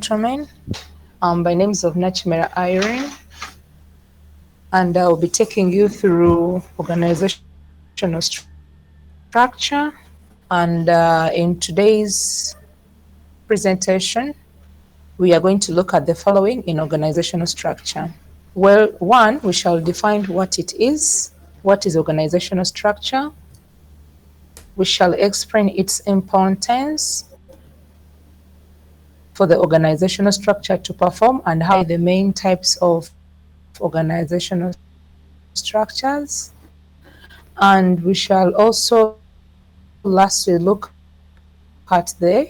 gentlemen. My name is of Nachimera Irene, and I'll be taking you through organizational structure. And in today's presentation, we are going to look at the following in organizational structure. Well, one, we shall define what it is. What is organizational structure? We shall explain its importance for the organizational structure to perform and how the main types of organizational structures. And we shall also lastly look at the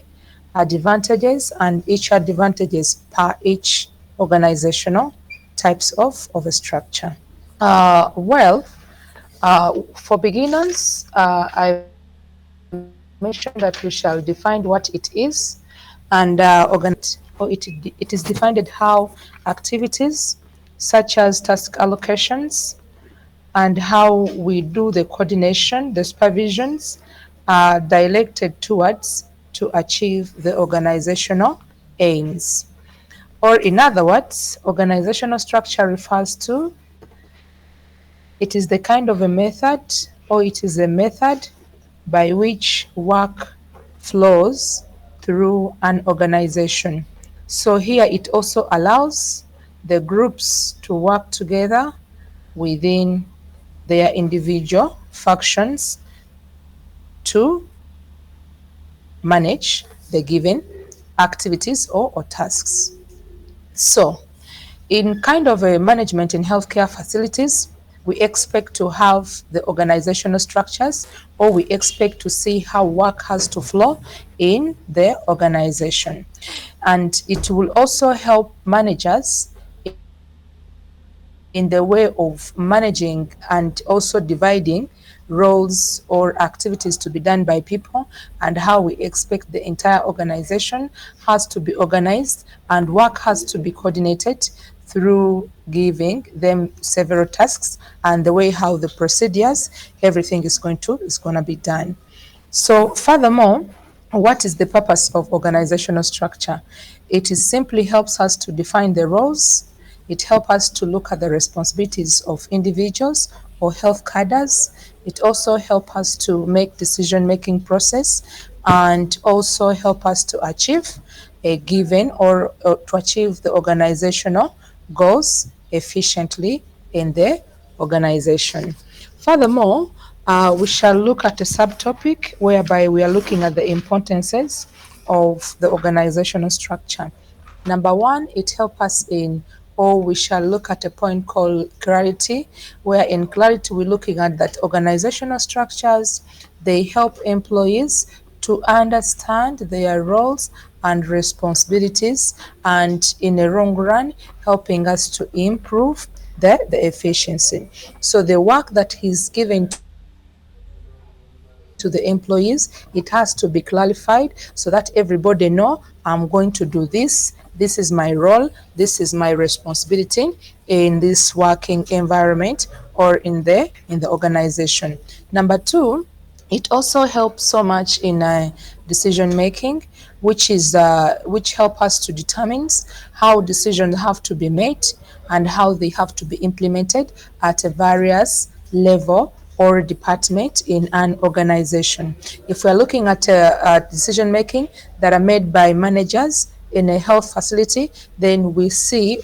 advantages and each advantages per each organizational types of a structure. For beginners, I mentioned that we shall define what it is, and it is defined how activities such as task allocations and how we do the coordination, the supervisions are directed towards to achieve the organizational aims. Or in other words, organizational structure refers to it is the kind of a method or it is a method by which work flows through an organization. So here it also allows the groups to work together within their individual functions to manage the given activities or tasks. So, in kind of a management in healthcare facilities, we expect to have the organizational structures or we expect to see how work has to flow in the organization. And it will also help managers in the way of managing and also dividing roles or activities to be done by people and how we expect the entire organization has to be organized and work has to be coordinated through giving them several tasks and the way how the procedures everything is going to be done. So furthermore, what is the purpose of organizational structure? It is simply helps us to define the roles. It helps us to look at the responsibilities of individuals or health cadres. It also helps us to make decision-making process and also help us to achieve a given or to achieve the organizational goals efficiently in the organization. Furthermore, we shall look at a subtopic whereby we are looking at the importances of the organizational structure. Number one, it helps us in, or we shall look at a point called clarity, where in clarity we're looking at that organizational structures, they help employees to understand their roles and responsibilities and in the long run helping us to improve the efficiency. So the work that is given to the employees, it has to be clarified so that everybody know I'm going to do this is my role, this is my responsibility in this working environment or in the organization. Number two, it also helps so much in decision making, which help us to determine how decisions have to be made and how they have to be implemented at a various level or department in an organization. If we're looking at decision making that are made by managers in a health facility, then we see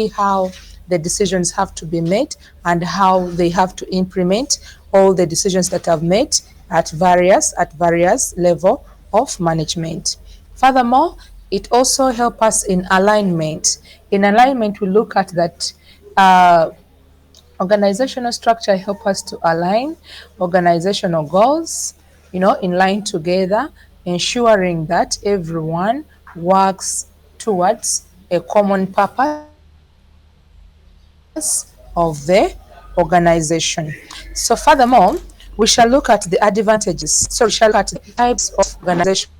how the decisions have to be made and how they have to implement all the decisions that I've made at various level of management. Furthermore, it also helps us in alignment. In alignment, we look at that organizational structure help us to align organizational goals, in line together, ensuring that everyone works towards a common purpose of the organization. So furthermore, we shall look at the advantages. So we shall look at the types of organizational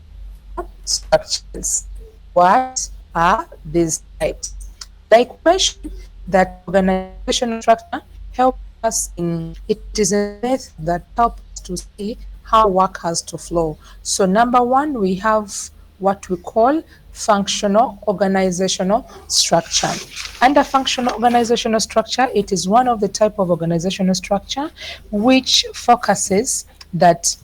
structures. What are these types? Like we mentioned that organizational structure help us in, it is a method that helps us to see how work has to flow. So number one, we have what we call functional organizational structure. Under functional organizational structure, it is one of the type of organizational structure which focuses that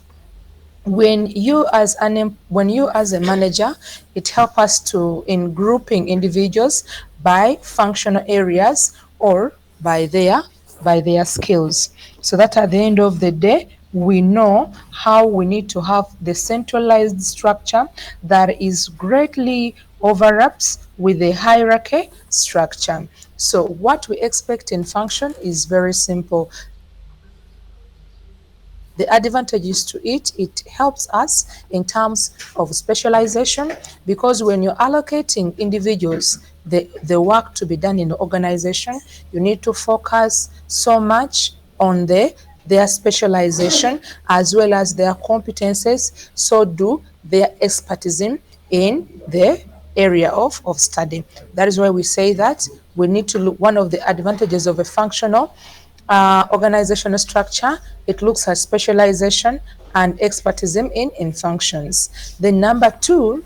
when you as a manager, it helps us to in grouping individuals by functional areas or by their skills, so that at the end of the day we know how we need to have the centralized structure that is greatly overlaps with the hierarchy structure. So what we expect in function is very simple. The advantages to it helps us in terms of specialization, because when you're allocating individuals the work to be done in the organization, you need to focus so much on their specialization as well as their competences, so do their expertise in the area of study. That is why we say that we need to look, one of the advantages of a functional organizational structure, it looks at specialization and expertise in functions. The number two,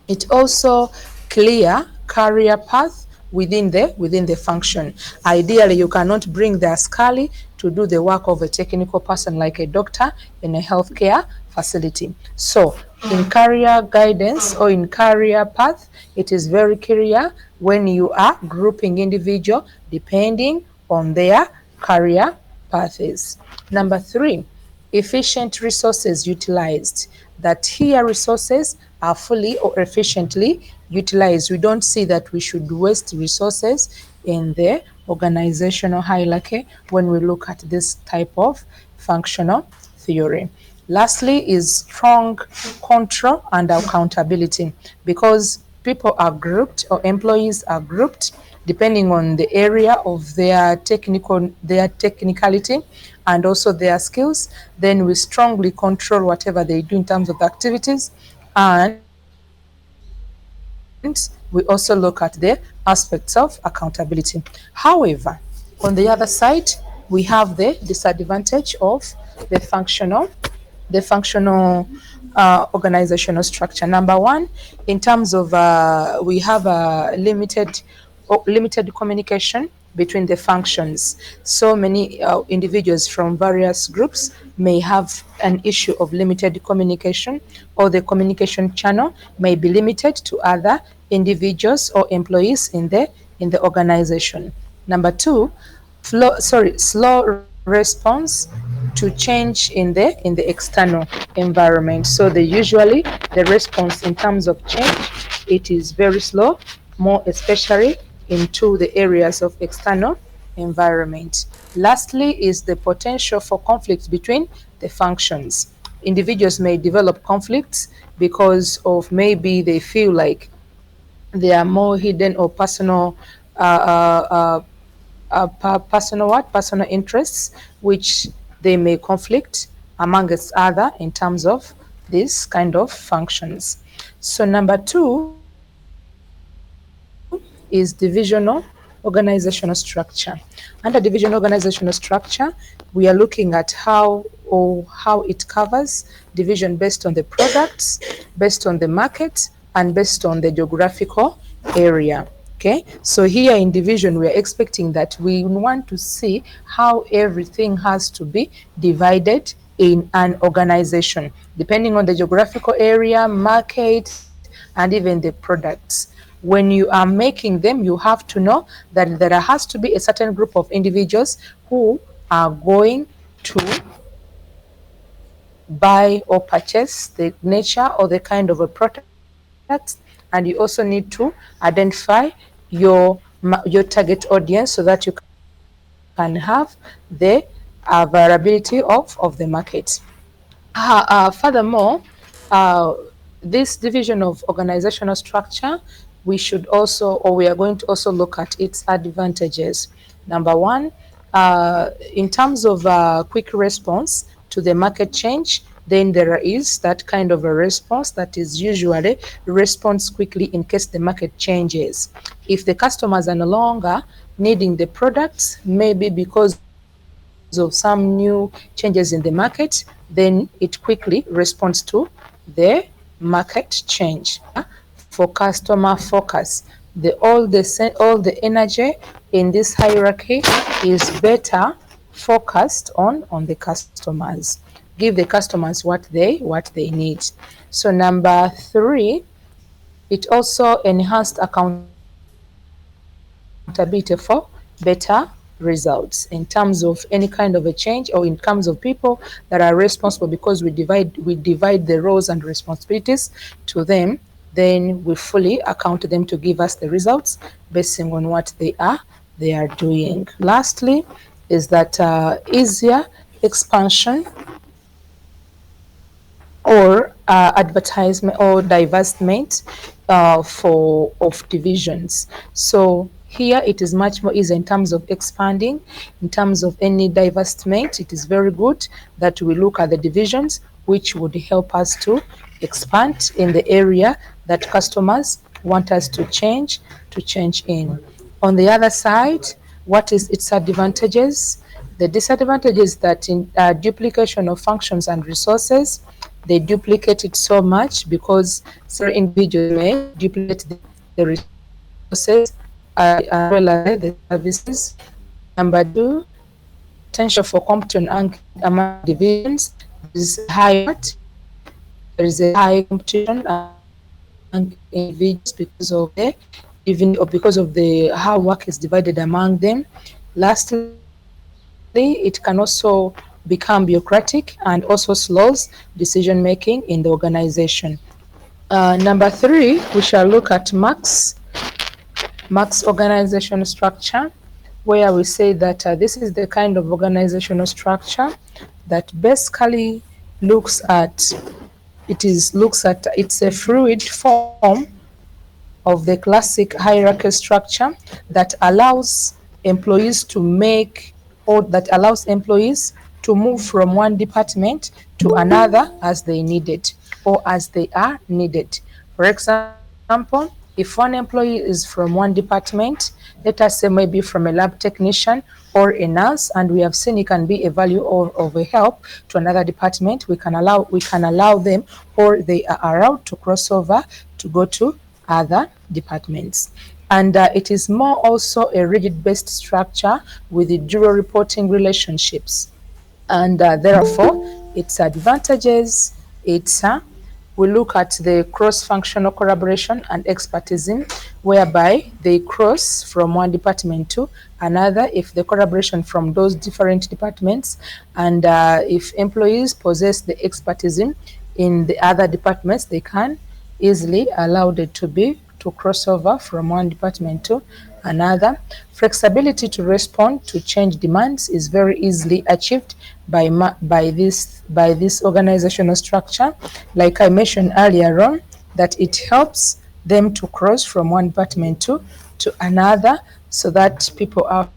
it also clear career path within the function. Ideally, you cannot bring the askari to do the work of a technical person like a doctor in a healthcare facility. So in career guidance or in career path, it is very clear when you are grouping individual depending on their career paths. Number three, efficient resources utilized. That here resources are fully or efficiently utilized. We don't see that we should waste resources in the organizational hierarchy when we look at this type of functional theory. Lastly is strong control and accountability, because people are grouped or employees are grouped depending on the area of their technicality and also their skills. Then we strongly control whatever they do in terms of activities, and we also look at the aspects of accountability. However, on the other side, we have the disadvantage of the functional organizational structure. Number one, in terms of we have a limited communication between the functions. So many individuals from various groups may have an issue of limited communication, or the communication channel may be limited to other individuals or employees in the organization. Number two, slow response to change in the external environment. So the response in terms of change, it is very slow, more especially into the areas of external environment. Lastly is the potential for conflict between the functions. Individuals may develop conflicts because of maybe they feel like there are more hidden or personal personal interests which they may conflict amongst other in terms of this kind of functions. So number two is divisional organizational structure. Under divisional organizational structure, we are looking at how it covers division based on the products, based on the market, and based on the geographical area. Okay, so here in division, we are expecting that we want to see how everything has to be divided in an organization, depending on the geographical area, market, and even the products. When you are making them, you have to know that there has to be a certain group of individuals who are going to buy or purchase the nature or the kind of a product, and you also need to identify your target audience so that you can have the availability of the market. Furthermore, this division of organizational structure, we should also, or we are going to also look at its advantages. Number one, in terms of quick response to the market change, then there is that kind of a response that is usually response quickly in case the market changes. If the customers are no longer needing the products, maybe because of some new changes in the market, then it quickly responds to the market change. For customer focus, all the energy in this hierarchy is better focused on the customers. Give the customers what they need. So number 3, it also enhanced accountability for better results in terms of any kind of a change, or in terms of people that are responsible, because we divide the roles and responsibilities to them, then we fully account them to give us the results based on what they are doing. Lastly, is that easier expansion or advertisement or divestment for of divisions. So here it is much more easy in terms of expanding. In terms of any divestment, it is very good that we look at the divisions which would help us to expand in the area that customers want us to change in. On the other side, what is its advantages? The disadvantages that in duplication of functions and resources, they duplicate it so much because certain individuals may duplicate the resources as well as the services. Number 2, potential for competition among divisions. There is high there is a high competition among individuals because of the how work is divided among them. Lastly, it can also become bureaucratic and also slows decision making in the organization. Number 3, we shall look at Marx organizational structure, where we say that this is the kind of organizational structure that basically looks at it's a fluid form of the classic hierarchy structure that allows employees to make or that allows employees to move from one department to another as they need it or as they are needed. For example, if one employee is from one department, let us say maybe from a lab technician or a nurse, and we have seen it can be a value or of a help to another department, we can allow them, or they are allowed to cross over to go to other departments. And it is more also a rigid based structure with the dual reporting relationships. And therefore, its advantages, it's we look at the cross-functional collaboration and expertism, whereby they cross from one department to another if the collaboration from those different departments, and if employees possess the expertism in the other departments, they can easily allowed it to cross over from one department to another. Flexibility to respond to change demands is very easily achieved by this organizational structure. Like I mentioned earlier on, that it helps them to cross from one department to another, so that people are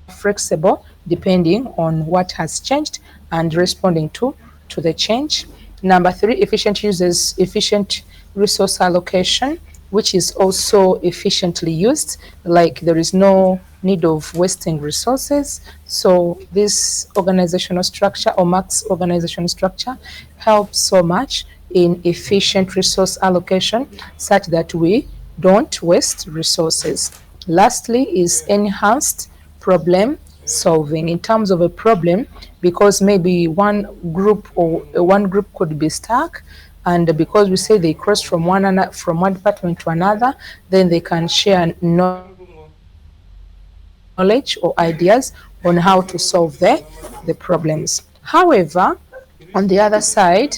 flexible depending on what has changed and responding to the change. Number 3, efficient resource allocation, which is also efficiently used. Like there is no need of wasting resources. So this organizational structure or Marx organizational structure helps so much in efficient resource allocation such that we don't waste resources. Lastly is enhanced problem solving in terms of a problem, because maybe one group could be stuck, and because we say they cross from one department to another, then they can share knowledge or ideas on how to solve the problems. However, on the other side,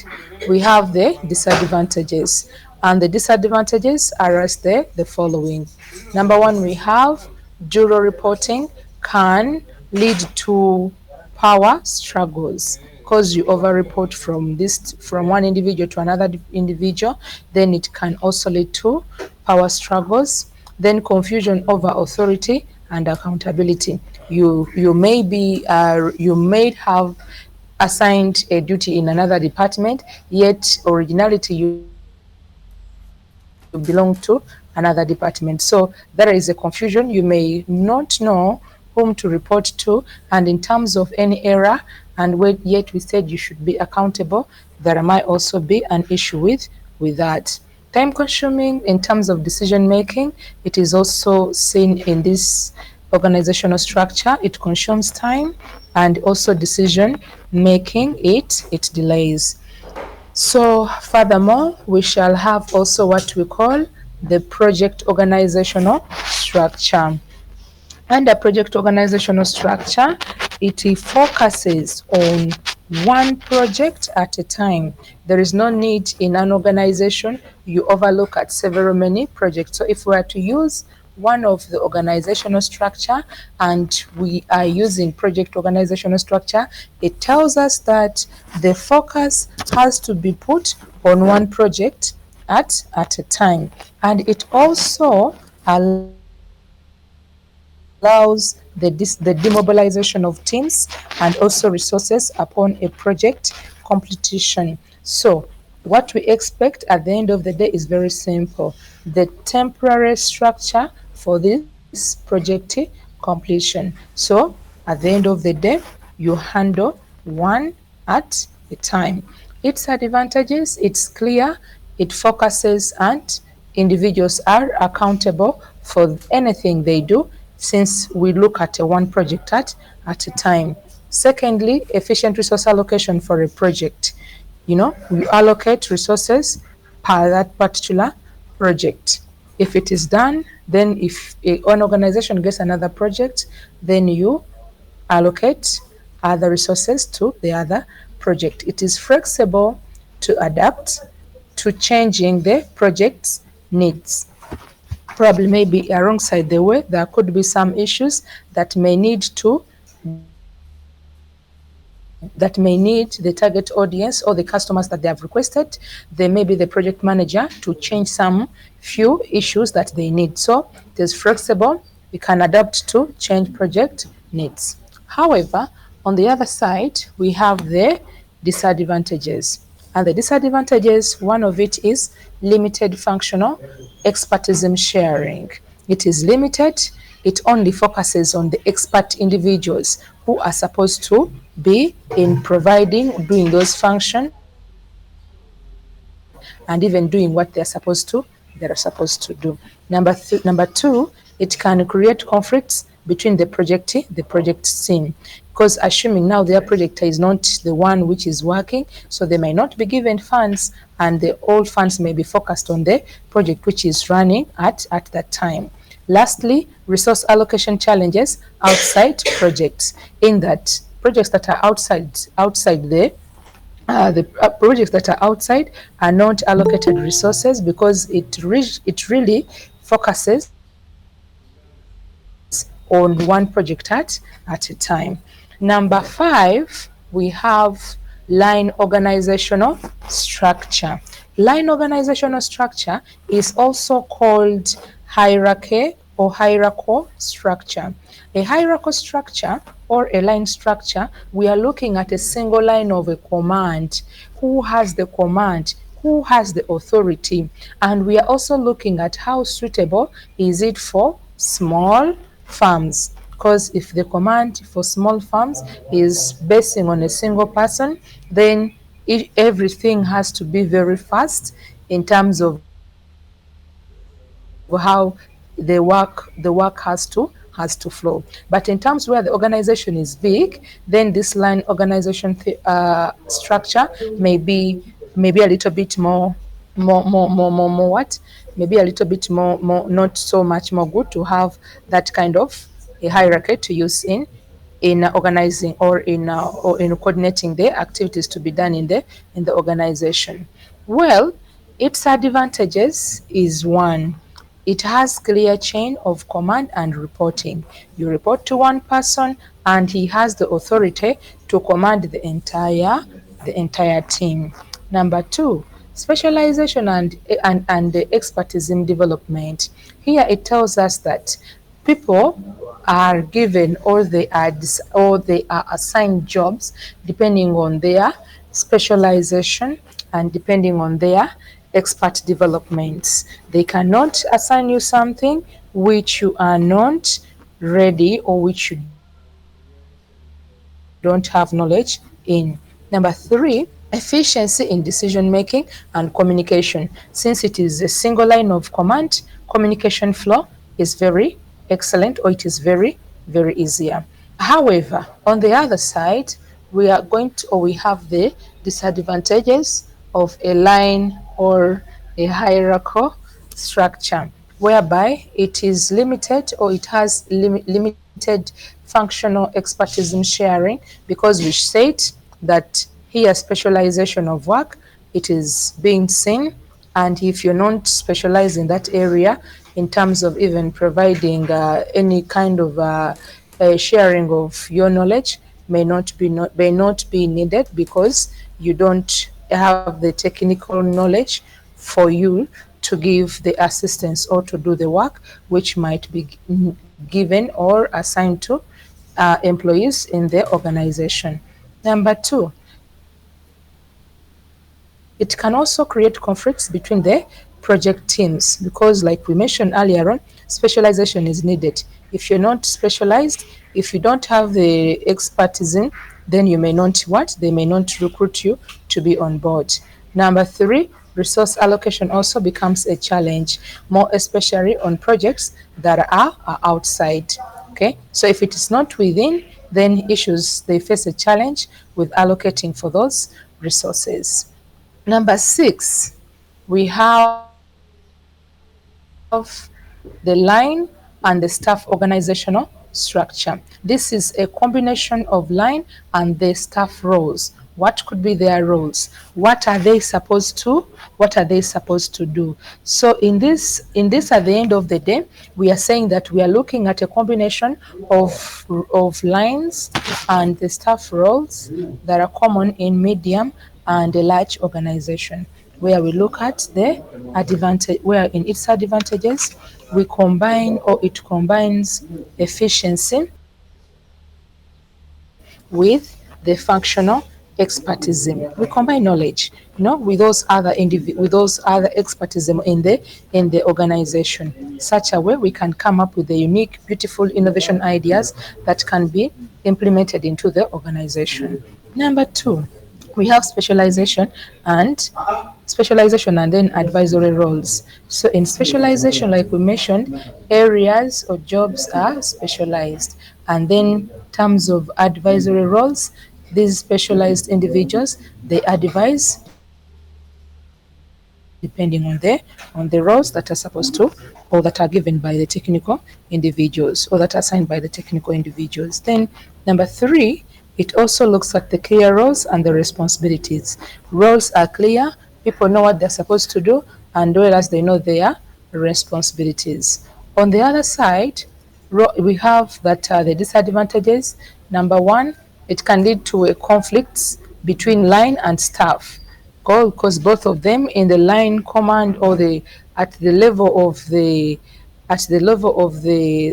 we have the disadvantages, and the disadvantages are as the following. Number 1, we have dual reporting can lead to power struggles, because you over-report from one individual to another individual, then it can also lead to power struggles. Then confusion over authority and accountability. You may have assigned a duty in another department, yet originality you belong to another department. So there is a confusion. You may not know whom to report to, and in terms of any error, and yet we said you should be accountable, then there might also be an issue with that. Time consuming in terms of decision making, it is also seen in this organizational structure. It consumes time, and also decision making, it delays. So furthermore, we shall have also what we call the project organizational structure. Under project organizational structure, it focuses on one project at a time. There is no need in an organization you overlook at several many projects. So if we are to use one of the organizational structure and we are using project organizational structure, it tells us that the focus has to be put on one project at a time. And it also allows the demobilization of teams and also resources upon a project completion. So, what we expect at the end of the day is very simple. The temporary structure for this project completion. So, at the end of the day, you handle one at a time. Its advantages, it's clear, it focuses, and individuals are accountable for anything they do since we look at a one project at a time. Secondly, efficient resource allocation for a project. You allocate resources per that particular project. If it is done, then if an organization gets another project, then you allocate other resources to the other project. It is flexible to adapt to changing the project's needs. Probably maybe alongside the way there could be some issues that may need the target audience or the customers that they have requested. There may be the project manager to change some few issues that they need. So it is flexible. We can adapt to change project needs. However, on the other side, we have the disadvantages. And the disadvantages, one of it is limited functional expertism sharing. It is limited. It only focuses on the expert individuals who are supposed to be in doing those functions and even doing what they're supposed to do. Number two, it can create conflicts between the project team, because assuming now their project is not the one which is working, so they may not be given funds, and all funds may be focused on the project which is running at that time. Lastly, resource allocation challenges outside projects, in that projects that are outside the projects that are outside are not allocated resources because it really focuses on one project at a time. Number 5, we have line organizational structure. Line organizational structure is also called hierarchy or hierarchical structure. A hierarchical structure or a line structure, we are looking at a single line of a command. Who has the command? Who has the authority? And we are also looking at how suitable is it for small farms, because if the command for small farms is basing on a single person, then everything has to be very fast in terms of how the work has to flow. But in terms where the organization is big, then this line organization structure maybe a little bit more what? Maybe a little bit more not so much more good to have that kind of a hierarchy to use in organizing or in coordinating the activities to be done in the organization. Well, its advantages is one. It has clear chain of command and reporting. You report to one person and he has the authority to command the entire team. Number 2, specialization and the expertise in development. Here it tells us that people are given or they are assigned jobs depending on their specialization and depending on their expert developments. They cannot assign you something which you are not ready or which you don't have knowledge in. Number 3, Efficiency in decision making and communication. Since it is a single line of command, communication flow is very excellent, or it is very, very easier. However, on the other side, we are going to, or we have the disadvantages of a line or a hierarchical structure, whereby it is limited, or it has limited functional expertism sharing, because we said that here specialization of work, it is being seen, and if you're not specialized in that area in terms of even providing any kind of sharing of your knowledge, may not be needed, because you don't have the technical knowledge for you to give the assistance or to do the work which might be given or assigned to employees in the organization. Number two, it can also create conflicts between the project teams, because, like we mentioned earlier on, specialization is needed. If you're not specialized, if you don't have the expertise in, then you may not what? They may not recruit you to be on board. Number three, resource allocation also becomes a challenge, more especially on projects that are outside. Okay, so if it is not within, then issues they face a challenge with allocating for those resources. Number six, we have the line and the staff organizational structure. This is a combination of line and the staff roles. What could be their roles? What are they supposed to? What are they supposed to do? So in this, at the end of the day, we are saying that we are looking at a combination of lines and the staff roles that are common in medium and a large organization, where we look at the advantage, where in its advantages we combine, or it combines, efficiency with the functional expertise. We combine knowledge, with those other with those other expertise in the organization. Such a way we can come up with the unique, beautiful innovation ideas that can be implemented into the organization. Number two, we have specialization and then advisory roles. So in specialization, like we mentioned, areas or jobs are specialized, and then terms of advisory roles, these specialized individuals, they advise depending on the roles that are supposed to, or that are given by the technical individuals, or that are assigned by the technical individuals. Then number three, it also looks at the clear roles and the responsibilities. Roles are clear, people know what they're supposed to do, and whereas they know their responsibilities. On the other side, we have that the disadvantages. Number one, it can lead to a conflicts between line and staff, because both of them in the line command, or the at the level of the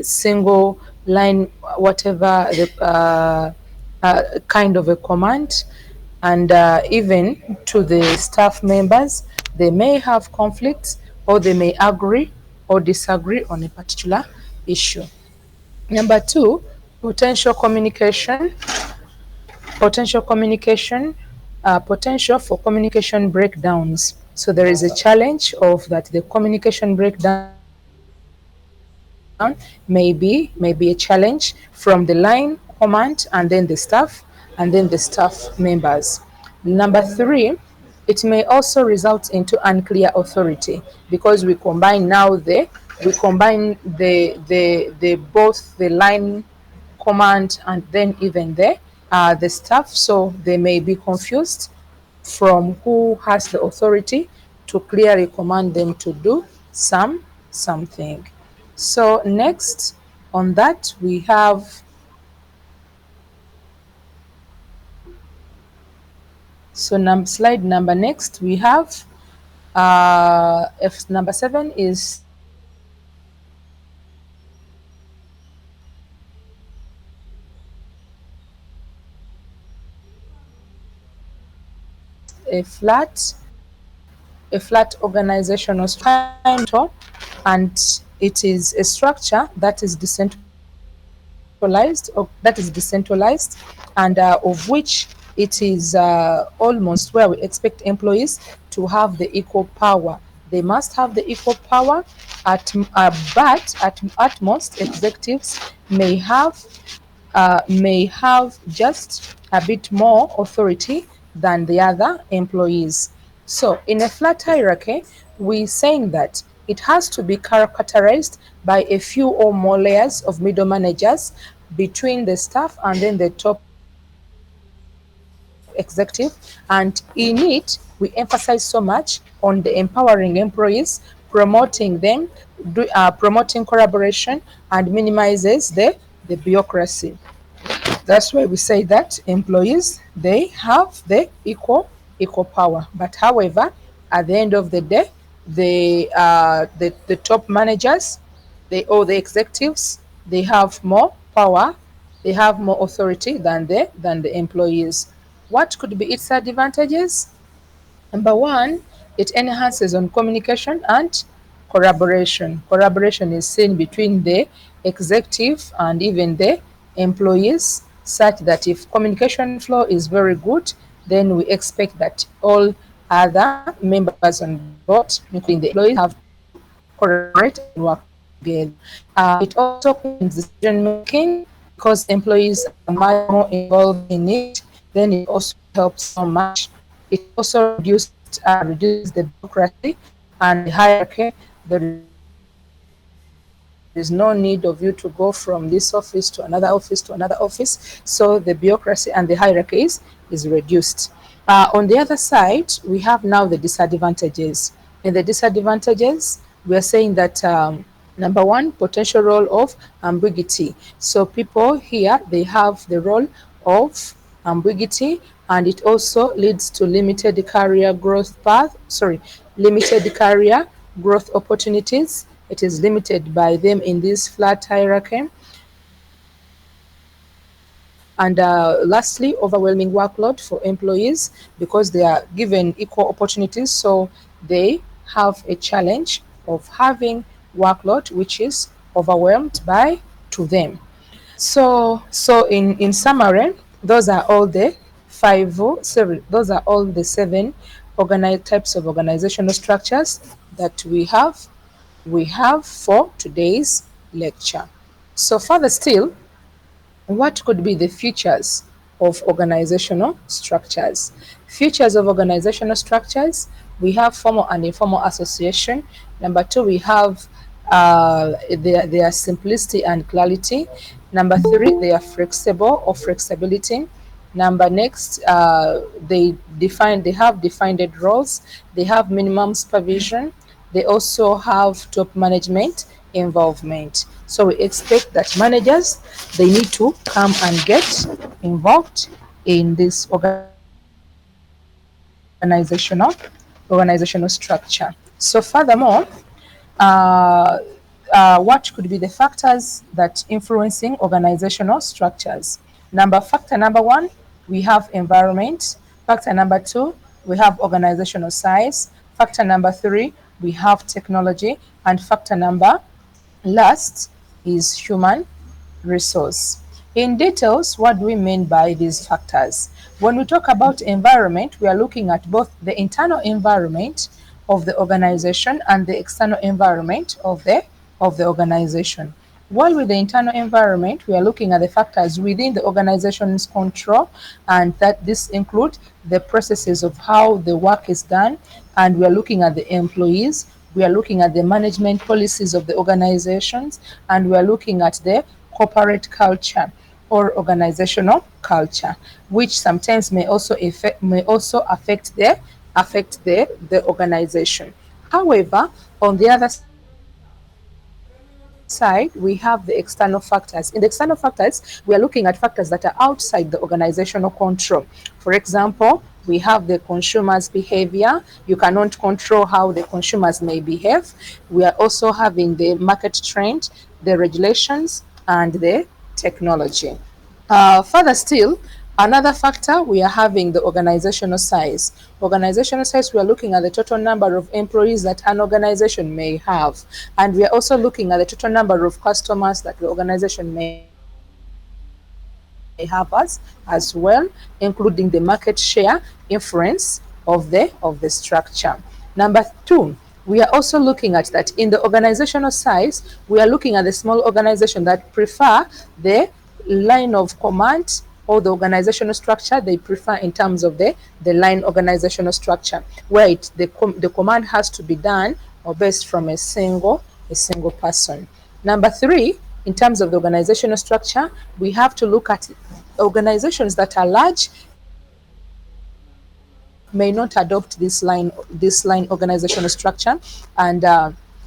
single line, whatever the kind of a command, and even to the staff members, they may have conflicts, or they may agree or disagree on a particular issue. Number two, potential communication, potential communication, potential for communication breakdowns. So there is a challenge of that the communication breakdown may be a challenge from the line command, and then the staff members. Number three, it may also result into unclear authority, because we combine the both the line command and then even the staff, so they may be confused from who has the authority to clearly command them to do something. So next on that we have, so slide number next we have if number 7 is a flat organizational structure, and it is a structure that is decentralized, and of which it is almost where we expect employees to have the equal power. They must have the equal power, but at most executives may have just a bit more authority than the other employees. So, in a flat hierarchy, we're saying that it has to be characterized by a few or more layers of middle managers between the staff and then the top executive. And in it, we emphasize so much on the empowering employees, promoting collaboration, and minimizes the bureaucracy. That's why we say that employees, they have the equal power. But however, at the end of the day, the top managers, the executives, they have more power, they have more authority than the employees. What could be its advantages? Number one, it enhances on communication and collaboration. Collaboration is seen between the executive and even the employees, such that if communication flow is very good, then we expect that all other members on board, including the employees, have to collaborate and work together. It also quickens decision making because employees are much more involved in it. Then it also helps so much. It also reduces the bureaucracy and the hierarchy. There is no need of you to go from this office to another office to another office. So the bureaucracy and the hierarchy is reduced. On the other side, we have now the disadvantages. In the disadvantages, we are saying that number one, potential role of ambiguity. So people here, they have the role of ambiguity, and it also leads to limited career growth opportunities. It is limited by them in this flat hierarchy. And lastly, overwhelming workload for employees because they are given equal opportunities, so they have a challenge of having workload which is overwhelmed by to them. So in summary, those are all the those are all the seven types of organizational structures that we have for today's lecture. So further still, what could be the features of organizational structures? Features of organizational structures, we have formal and informal association. Number two, we have their simplicity and clarity. Number three, they are flexible or flexibility. Number next, they have defined roles. They have minimum supervision. They also have top management involvement. So we expect that managers, they need to come and get involved in this organizational structure. So furthermore, uh, what could be the factors that influencing organizational structures? Factor number one, we have environment. Factor number two, we have organizational size. Factor number three, we have technology. And factor number last is human resource. In details, what do we mean by these factors? When we talk about environment, we are looking at both the internal environment of the organization and the external environment of the organization. While with the internal environment, we are looking at the factors within the organization's control, and that this include the processes of how the work is done, and we are looking at the employees, we are looking at the management policies of the organizations, and we are looking at the corporate culture or organizational culture, which sometimes may also affect the organization. However, on the other side, we have the external factors. In the external factors, we are looking at factors that are outside the organizational control. For example, we have the consumers' behavior. You cannot control how the consumers may behave. We are also having the market trend, the regulations, and the technology. Further still, another factor, we are having the organizational size. Organizational size, we are looking at the total number of employees that an organization may have. And we are also looking at the total number of customers that the organization may have. have as well, including the market share influence of the structure. Number two, we are also looking at that in the organizational size, we are looking at the small organization that prefer the line of command or the organizational structure they prefer in terms of the line organizational structure, where the command has to be done or based from a single person. Number three, in terms of the organizational structure, we have to look at organizations that are large may not adopt this line organizational structure, and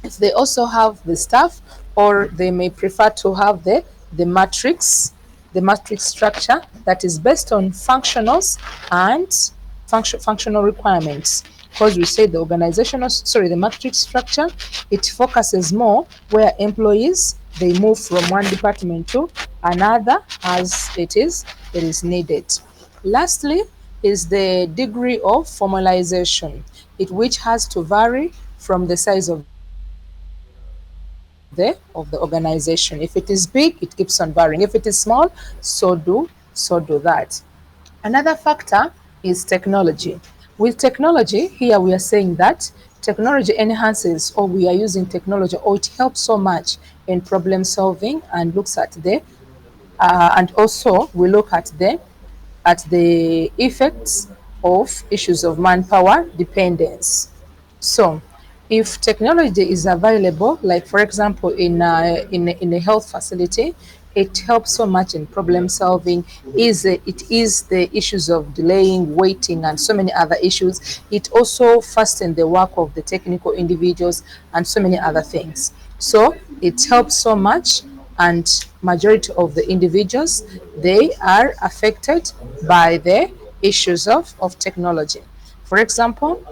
if they also have the staff, or they may prefer to have the matrix the matrix structure that is based on functionals and functional requirements, because we say the matrix structure, it focuses more where employees they move from one department to another as it is needed. Lastly is the degree of formalization, it which has to vary from the size of the organization. If it is big, it keeps on varying. If it is small, so do that. Another factor is technology. With technology, here we are saying that technology enhances, or we are using technology, or it helps so much in problem solving, and looks at the and also we look at the effects of issues of manpower dependence. So, if technology is available, like for example in a health facility, it helps so much in problem solving. It is the issues of delaying, waiting, and so many other issues. It also fastens the work of the technical individuals and so many other things. So it helps so much, and majority of the individuals they are affected by the issues of technology. For example,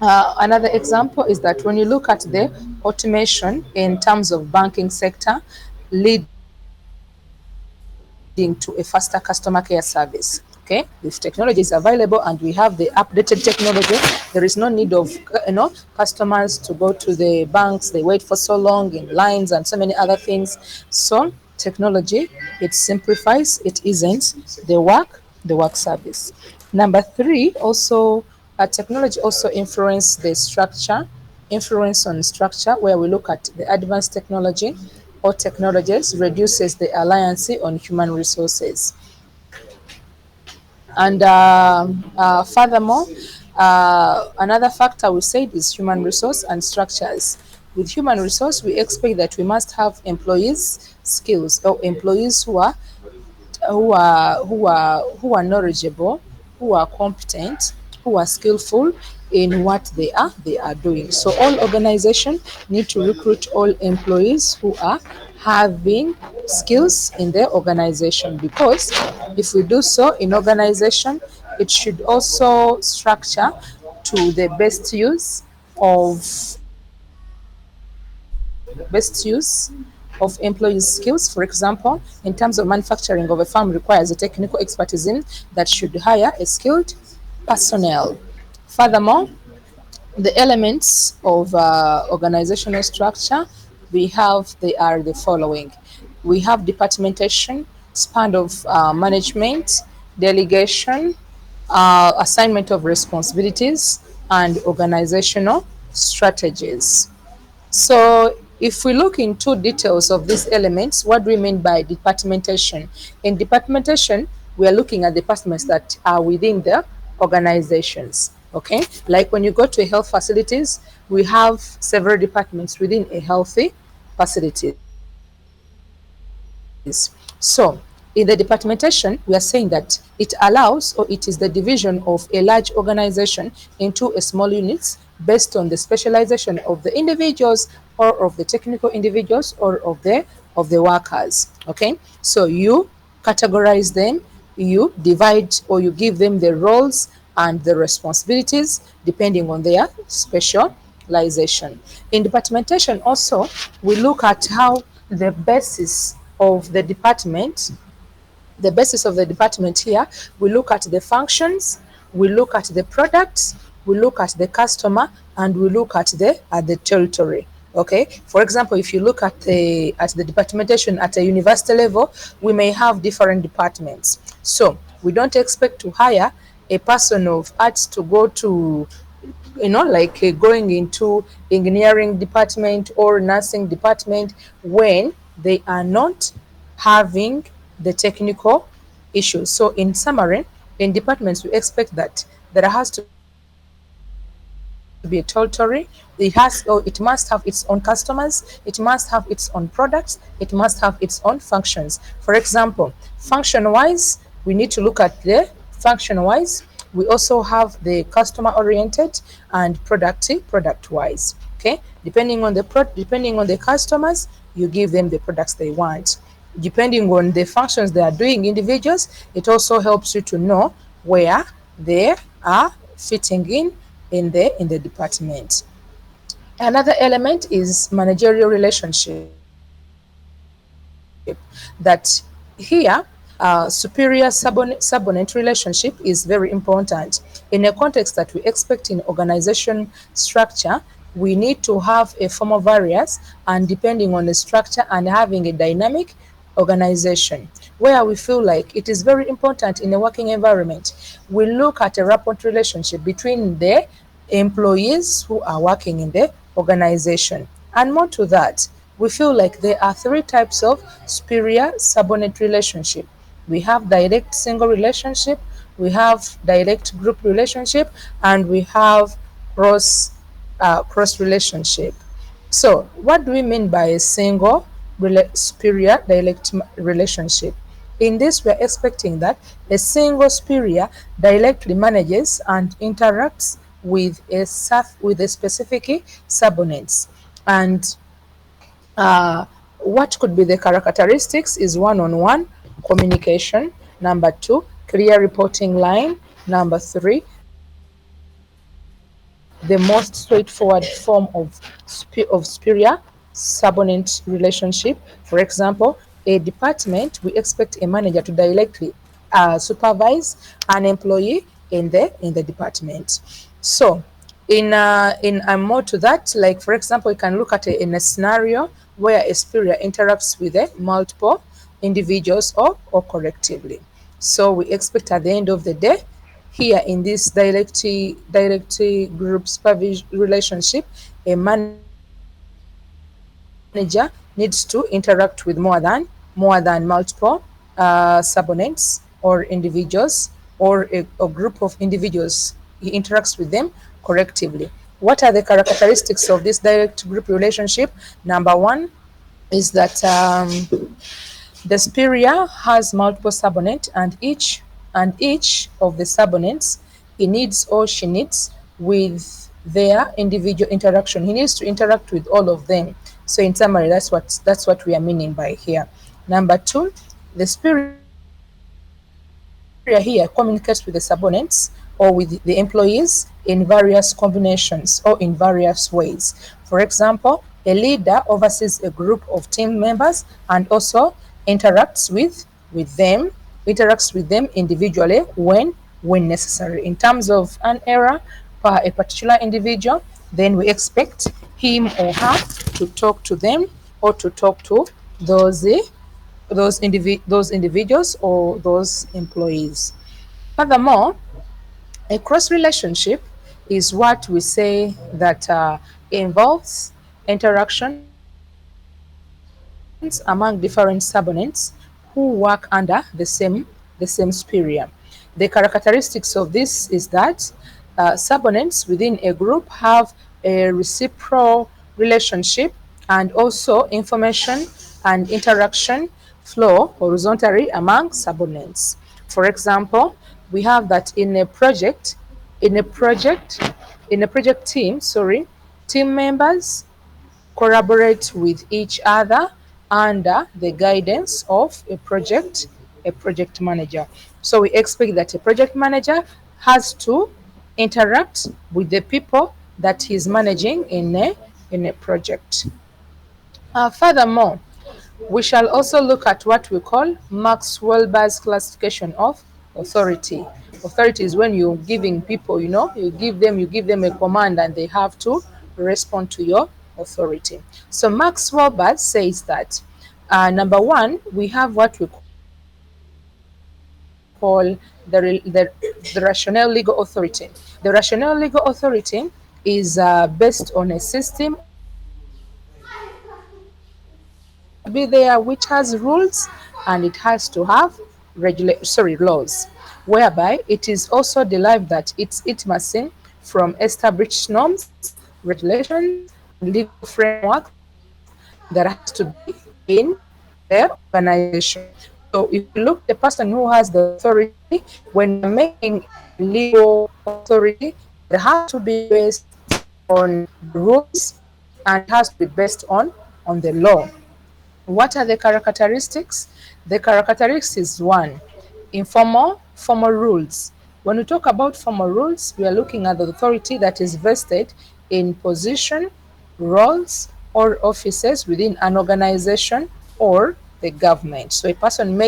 another example is that when you look at the automation in terms of banking sector, leading to a faster customer care service. Okay, if technology is available and we have the updated technology, there is no need of customers to go to the banks. They wait for so long in lines and so many other things. So technology, it simplifies, it isn't the work service. Number three, also technology also influence on structure, where we look at the advanced technology or technologies reduces the reliance on human resources. And furthermore, another factor we said is human resource and structures. With human resource, we expect that we must have employees skills, or employees who are knowledgeable, who are competent, who are skillful in what they are doing. So all organizations need to recruit all employees who are having skills in their organization, because if we do so in organization, it should also structure to the of best use of employees' skills. For example, in terms of manufacturing of a farm requires a technical expertise in that should hire a skilled personnel. Furthermore, the elements of organizational structure they are the following. We have departmentation, span of management, delegation, assignment of responsibilities, and organizational strategies. So if we look into details of these elements, what do we mean by departmentation? In departmentation, we are looking at departments that are within the organizations. Okay, like when you go to health facilities, we have several departments within a healthy facilities. So, in the departmentation, we are saying that it allows, or it is the division of a large organization into a small units based on the specialization of the individuals, or of the technical individuals, or of the workers. Okay, so you categorize them, you divide, or you give them the roles and the responsibilities depending on their specialization. In departmentation also, we look at how the basis of the department, here, we look at the functions, we look at the products, we look at the customer, and we look at the territory. Okay, for example, if you look at the departmentation at a university level, we may have different departments. So we don't expect to hire a person of arts to go to, like going into engineering department or nursing department when they are not having the technical issues. So in summary, in departments we expect that there has to be a territory. It must have its own customers, it must have its own products, it must have its own functions. For example, function wise, we need to look at the function wise. We also have the customer oriented and product wise. Okay, depending on the customers, you give them the products they want. Depending on the functions they are doing individuals, it also helps you to know where they are fitting in the department. Another element is managerial relationship. That here, superior subordinate relationship is very important. In a context that we expect in organization structure, we need to have a formal variance and depending on the structure and having a dynamic organization where we feel like it is very important in a working environment. We look at a rapport relationship between the employees who are working in the organization. And more to that, we feel like there are three types of superior subordinate relationship. We have direct single relationship, we have direct group relationship, and we have cross relationship. So, what do we mean by a single superior direct relationship? In this, we are expecting that a single superior directly manages and interacts with a specific subordinates. And what could be the characteristics is one-on-one communication. Number two, clear reporting line. Number three, the most straightforward form of superior subordinate relationship. For example, a department, we expect a manager to directly supervise an employee in the department. So in more to that, like for example, you can look at in a scenario where a superior interacts with multiple individuals or collectively. So we expect at the end of the day, here in this direct group supervision relationship, a manager needs to interact with more than multiple subordinates or individuals or a group of individuals. He interacts with them collectively. What are the characteristics of this direct group relationship? Number one is that the superior has multiple subordinates, and each of the subordinates he needs or she needs with their individual interaction. He needs to interact with all of them. So in summary, that's what we are meaning by here. Number two, the superior here communicates with the subordinates or with the employees in various combinations or in various ways. For example, a leader oversees a group of team members and also interacts with them individually when necessary. In terms of an error per a particular individual, then we expect him or her to talk to them or to talk to those those individuals or those employees. Furthermore, a cross relationship is what we say that involves interactions among different subordinates who work under the same superior. The characteristics of this is that subordinates within a group have a reciprocal relationship and also information and interaction flow horizontally among subordinates. For example, we have that in a project, in a project team, team members collaborate with each other under the guidance of a project manager. So we expect that a project manager has to interact with the people that he's managing in a project. Furthermore, we shall also look at what we call Max Weber's classification of authority. Authority is when you're giving people, you give them a command and they have to respond to authority. So Max Weber says that number one, we have what we call the rational legal authority. The rational legal authority is based on a system of rules. It has to be there which has rules, and it has to have laws, whereby it is also derived that its intimacy from established norms, regulations, and legal frameworks that has to be in the organization. So if you look at the person who has the authority, when you're making a legal authority, it has to be based on the rules, and it has to be based on the law. What are the characteristics? The characteristics is one, formal rules. When we talk about formal rules, we are looking at the authority that is vested in position, roles, or offices within an organization or the government. So a person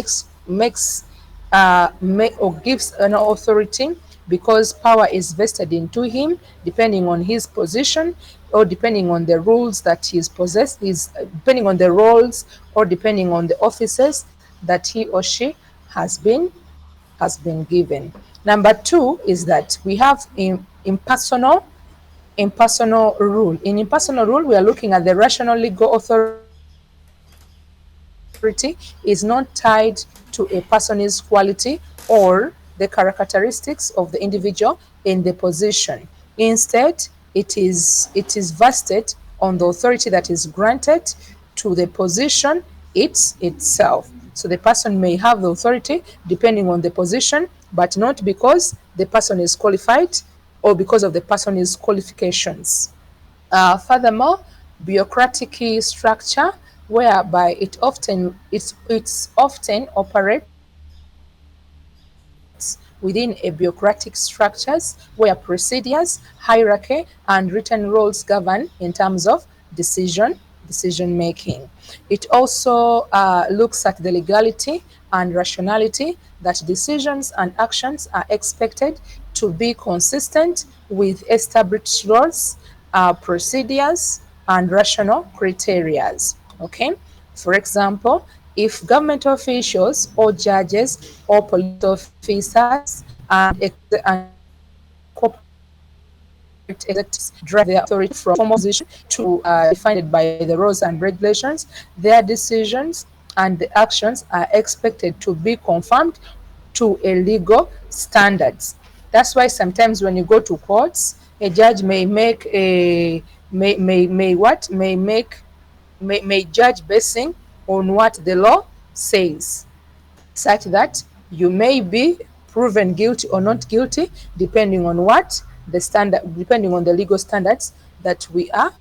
or gives an authority because power is vested into him depending on his position or depending on the rules that he's possessed is depending on the roles or depending on the offices that he or she has been given. Number two is that we have impersonal rule. In impersonal rule, we are looking at the rational legal authority is not tied to a person's quality or the characteristics of the individual in the position. Instead, it is vested on the authority that is granted to the position itself. So the person may have the authority depending on the position, but not because the person is qualified or because of the person's qualifications. Furthermore, bureaucratic structure whereby it's often operates within a bureaucratic structures where procedures, hierarchy, and written rules govern in terms of decision making. It also looks at the legality and rationality that decisions and actions are expected to be consistent with established laws, procedures, and rational criteria. Okay, for example, if government officials or judges or police officers and corporate executives drive their authority from formal position to defined by the rules and regulations, their decisions and the actions are expected to be conformed to a legal standards. That's why sometimes when you go to courts, a judge may make a may what may judge basing on what the law says, such that you may be proven guilty or not guilty depending on what the standard depending on the legal standards that we are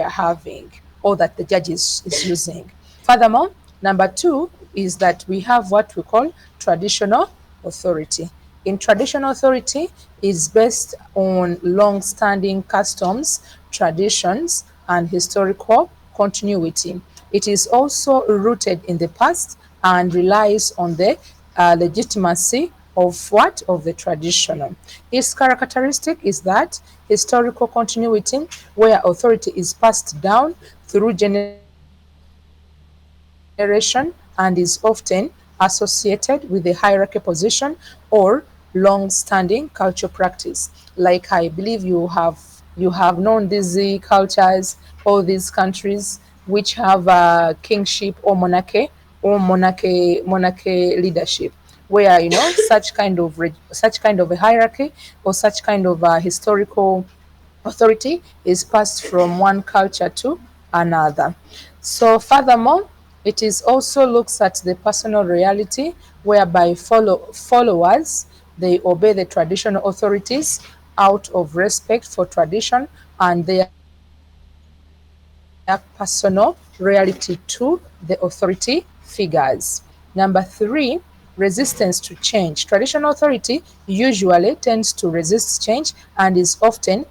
having or that the judge is using. Furthermore, number two is that we have what we call traditional authority. In traditional authority is based on long-standing customs, traditions, and historical continuity. It is also rooted in the past and relies on the legitimacy of what? Of the traditional. Its characteristic is that historical continuity, where authority is passed down through generation and is often associated with a hierarchy position or long-standing cultural practice. Like I believe you have known these cultures, all these countries which have kingship or monarchy leadership, where such kind of a hierarchy or such kind of historical authority is passed from one culture to another. So, furthermore, it is also looks at the personal reality whereby followers they obey the traditional authorities out of respect for tradition and their personal reality to the authority figures. Number three, resistance to change. Traditional authority usually tends to resist change and is often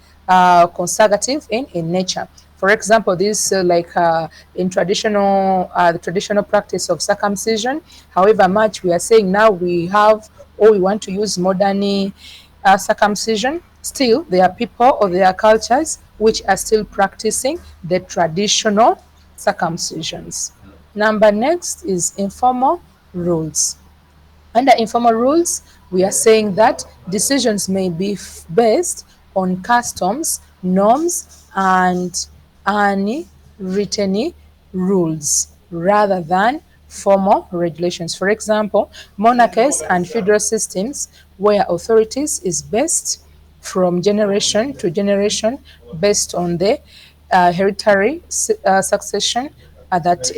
conservative in nature. For example, this in the traditional practice of circumcision. However much we are saying now we have or we want to use circumcision, still there are people or there are cultures which are still practicing the traditional circumcisions. Number next is informal rules. Under informal rules, we are saying that decisions may be based on customs, norms, and unwritten rules rather than formal regulations. For example, monarchies and feudal systems where authorities is based from generation to generation based on the hereditary succession that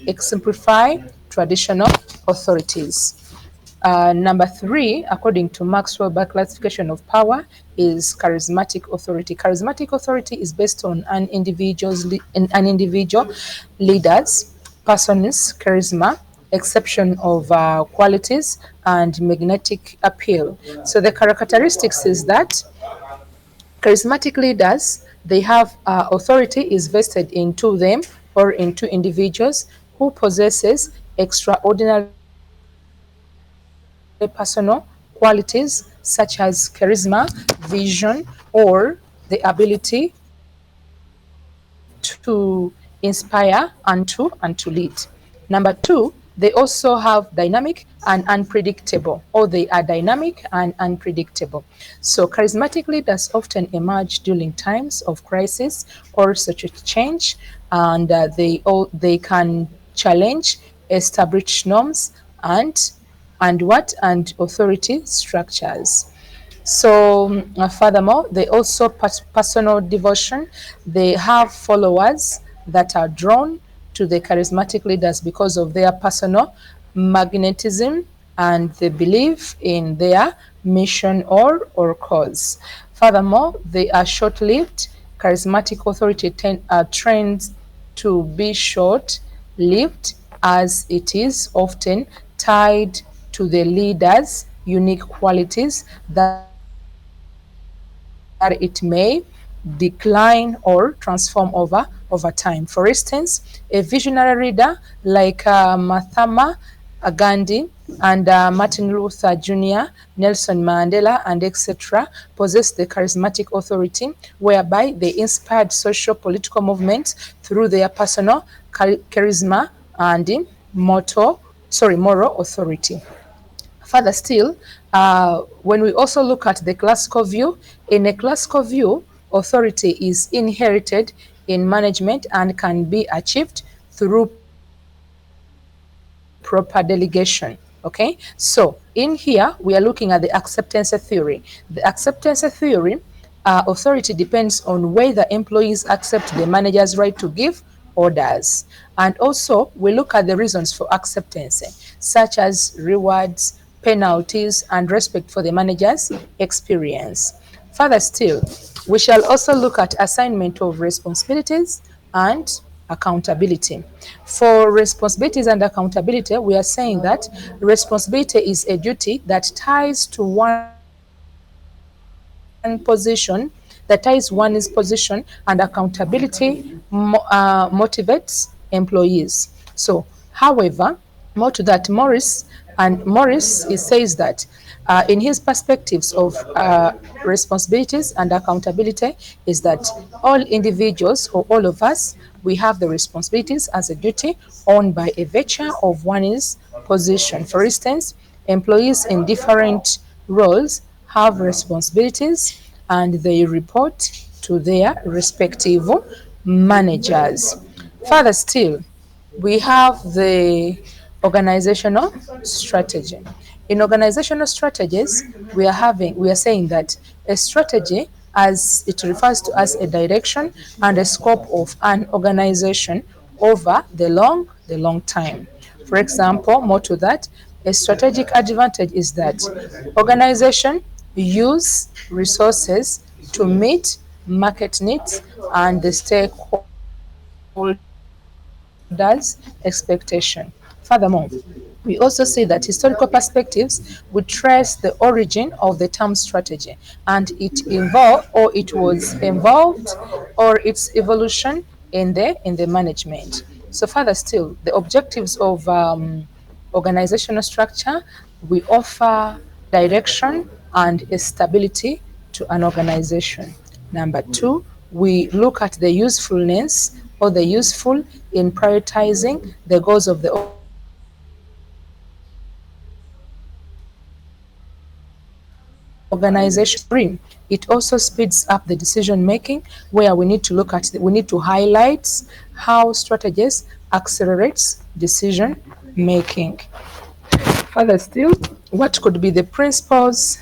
exemplify traditional authorities. Number three, according to Maxwell by classification of power, is charismatic authority. Charismatic authority is based on an individual leader's person's charisma, exception of qualities, and magnetic appeal. So the characteristics is that charismatic leaders, they have authority is vested into them or into individuals who possesses extraordinary personal qualities such as charisma, vision, or the ability to inspire and to lead. Number two, they also have dynamic and unpredictable, or they are dynamic and unpredictable. So charismatic leaders often emerge during times of crisis or social change, and they can challenge established norms and authority structures. So, furthermore, they also personal devotion. They have followers that are drawn to the charismatic leaders because of their personal magnetism and they believe in their mission or cause. Furthermore, they are short lived. Charismatic authority trends to be short lived as it is often tied to the leader's unique qualities that it may decline or transform over time. For instance, a visionary leader like Mahatma Gandhi and Martin Luther Jr., Nelson Mandela, and etc., possess the charismatic authority whereby they inspired social political movements through their personal charisma and moral authority. Further still, when we also look at the classical view, in a classical view, authority is inherited in management and can be achieved through proper delegation. Okay, so in here we are looking at the acceptance theory. The acceptance theory, authority depends on whether employees accept the manager's right to give orders. And also we look at the reasons for acceptance, such as rewards, penalties, and respect for the manager's experience. Further still, we shall also look at assignment of responsibilities and accountability. For responsibilities and accountability, we are saying that responsibility is a duty that ties to one position, and accountability motivates employees. So, however, more to that, Morris he says that in his perspectives of responsibilities and accountability is that all individuals or all of us, we have the responsibilities as a duty owned by a virtue of one's position. For instance, employees in different roles have responsibilities and they report to their respective managers. Further still, we have the organizational strategy. In organizational strategies, we are saying that a strategy, as it refers to as a direction and a scope of an organization over the long time. For example, more to that, a strategic advantage is that organization use resources to meet market needs and the stakeholders' expectation. Furthermore, we also see that historical perspectives would trace the origin of the term strategy and it was involved or its evolution in the management. So further still, the objectives of organizational structure, we offer direction and a stability to an organization. Number two, we look at the usefulness or the useful in prioritizing the goals of the organization. Three, it also speeds up the decision making where we need to look at, we need to highlight how strategies accelerates decision making. Further still, what could be the principles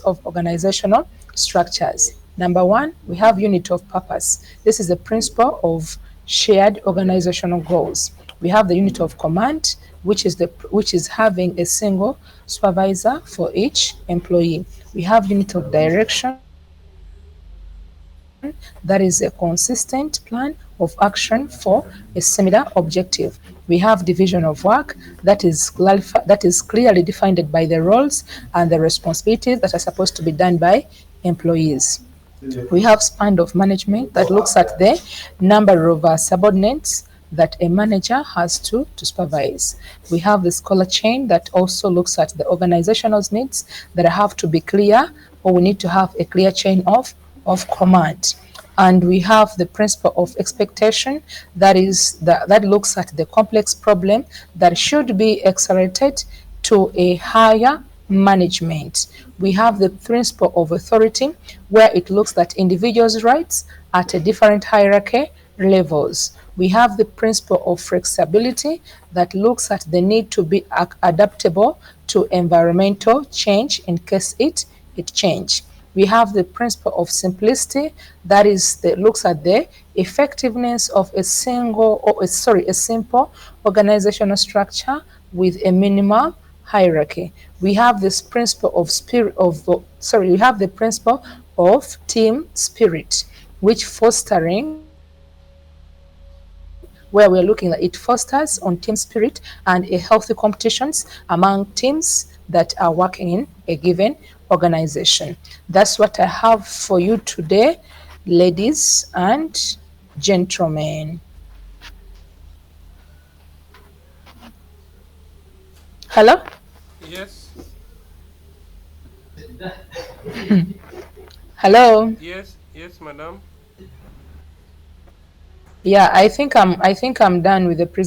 of organizational structures? Number one, we have unit of purpose. This is the principle of shared organizational goals. We have the unit of command, which is having a single supervisor for each employee. We have unit of direction, that is a consistent plan of action for a similar objective. We have division of work, that is clearly defined by the roles and the responsibilities that are supposed to be done by employees. We have span of management that looks at the number of subordinates that a manager has to supervise. We have the scholar chain that also looks at the organizational needs that have to be clear, or we need to have a clear chain of command. And we have the principle of expectation, that looks at the complex problem that should be accelerated to a higher management. We have the principle of authority, where it looks at individuals' rights at a different hierarchy levels. We have the principle of flexibility, that looks at the need to be adaptable to environmental change in case it change. We have the principle of simplicity, that looks at the effectiveness of a simple organizational structure with a minimal hierarchy. We have this principle of we have the principle of team spirit, which fostering, where we are looking at it fosters on team spirit and a healthy competitions among teams that are working in a given organization. That's what I have for you today, ladies and gentlemen. Hello? Yes, Hello? yes, yes, madam. Yeah, I think I'm done with the presentation.